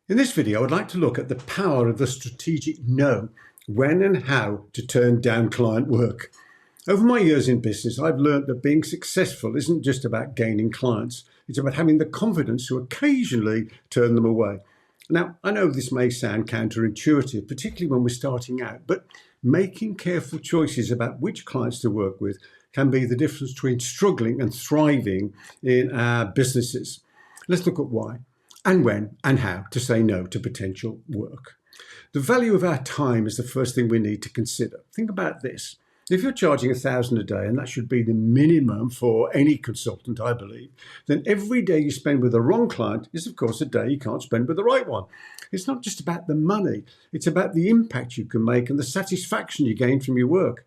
In this video, I'd like to look at the power of the strategic no, when and how to turn down client work. Over my years in business, I've learned that being successful isn't just about gaining clients. It's about having the confidence to occasionally turn them away. Now, I know this may sound counterintuitive, particularly when we're starting out, but making careful choices about which clients to work with can be the difference between struggling and thriving in our businesses. Let's look at why, and when and how to say no to potential work. The value of our time is the first thing we need to consider. Think about this. If you're charging $1,000 a day, and that should be the minimum for any consultant, I believe, then every day you spend with the wrong client is, of course, a day you can't spend with the right one. It's not just about the money. It's about the impact you can make and the satisfaction you gain from your work.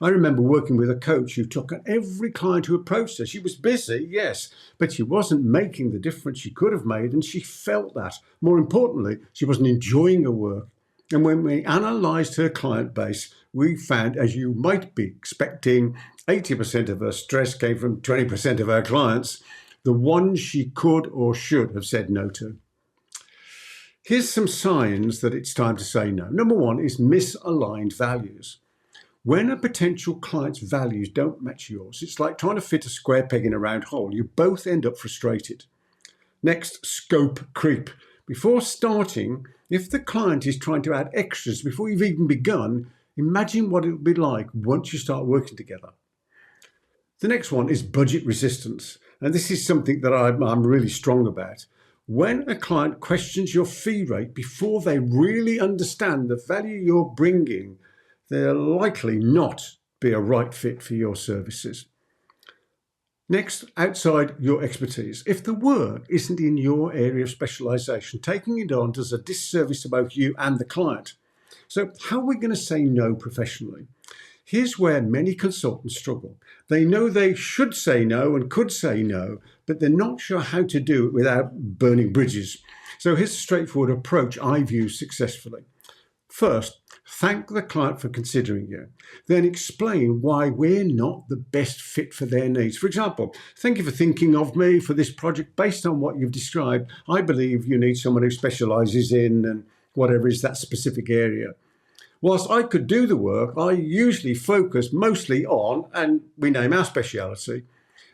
I remember working with a coach who took on every client who approached her. She was busy, yes, but she wasn't making the difference she could have made, and she felt that. More importantly, she wasn't enjoying her work. And when we analysed her client base, we found, as you might be expecting, 80% of her stress came from 20% of her clients, the ones she could or should have said no to. Here's some signs that it's time to say no. Number one is misaligned values. When a potential client's values don't match yours, it's like trying to fit a square peg in a round hole. You both end up frustrated. Next, scope creep. Before starting, if the client is trying to add extras before you've even begun, imagine what it will be like once you start working together. The next one is budget resistance. And this is something that I'm really strong about. When a client questions your fee rate before they really understand the value you're bringing, they're likely not be a right fit for your services. Next, outside your expertise. If the work isn't in your area of specialization, taking it on does a disservice to both you and the client. So how are we going to say no professionally? Here's where many consultants struggle. They know they should say no and could say no, but they're not sure how to do it without burning bridges. So here's a straightforward approach I've used successfully. First, thank the client for considering you. Then explain why we're not the best fit for their needs. For example, thank you for thinking of me for this project. Based on what you've described, I believe you need someone who specializes in and whatever is that specific area. Whilst I could do the work, I usually focus mostly on, and we name our speciality.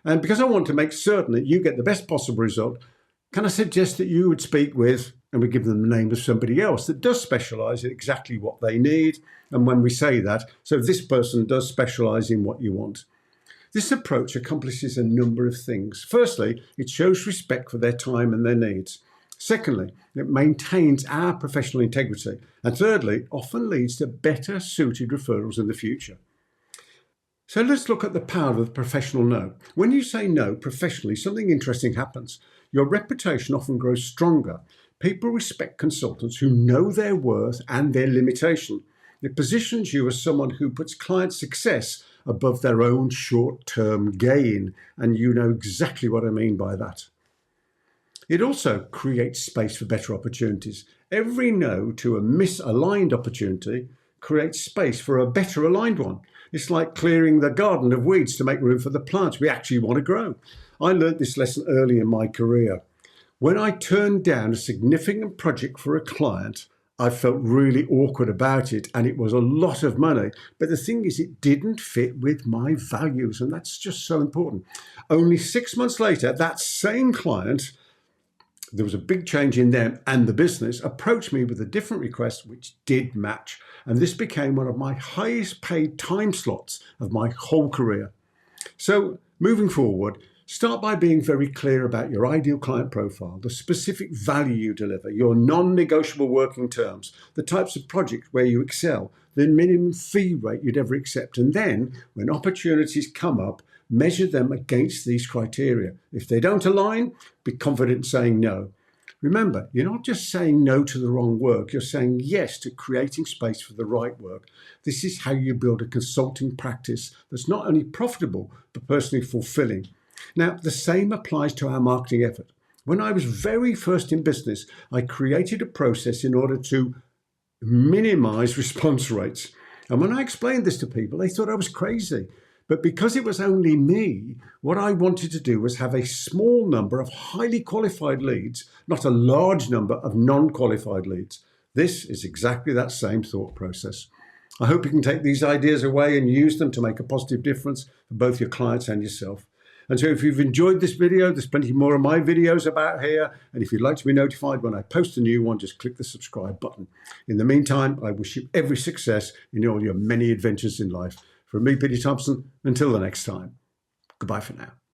And because I want to make certain that you get the best possible result, can I suggest that you would speak with, and we give them the name of somebody else that does specialize in exactly what they need. And when we say that, so this person does specialize in what you want. This approach accomplishes a number of things. Firstly, it shows respect for their time and their needs. Secondly, it maintains our professional integrity. And thirdly, often leads to better suited referrals in the future. So let's look at the power of the professional no. When you say no professionally, something interesting happens. Your reputation often grows stronger. People respect consultants who know their worth and their limitation. It positions you as someone who puts client success above their own short-term gain. And you know exactly what I mean by that. It also creates space for better opportunities. Every no to a misaligned opportunity creates space for a better aligned one. It's like clearing the garden of weeds to make room for the plants we actually want to grow. I learned this lesson early in my career. When I turned down a significant project for a client, I felt really awkward about it, and it was a lot of money. But the thing is, it didn't fit with my values, and that's just so important. Only 6 months later, that same client, there was a big change in them and the business, approached me with a different request which did match. And this became one of my highest paid time slots of my whole career. So moving forward, start by being very clear about your ideal client profile, the specific value you deliver, your non-negotiable working terms, the types of projects where you excel, the minimum fee rate you'd ever accept. And then when opportunities come up, measure them against these criteria. If they don't align, be confident in saying no. Remember, you're not just saying no to the wrong work, you're saying yes to creating space for the right work. This is how you build a consulting practice that's not only profitable, but personally fulfilling. Now, the same applies to our marketing effort. When I was very first in business, I created a process in order to minimize response rates. And when I explained this to people, they thought I was crazy. But because it was only me, what I wanted to do was have a small number of highly qualified leads, not a large number of non-qualified leads. This is exactly that same thought process. I hope you can take these ideas away and use them to make a positive difference for both your clients and yourself. And so if you've enjoyed this video, there's plenty more of my videos about here. And if you'd like to be notified when I post a new one, just click the subscribe button. In the meantime, I wish you every success in all your many adventures in life. From me, Peter Thomson, until the next time, goodbye for now.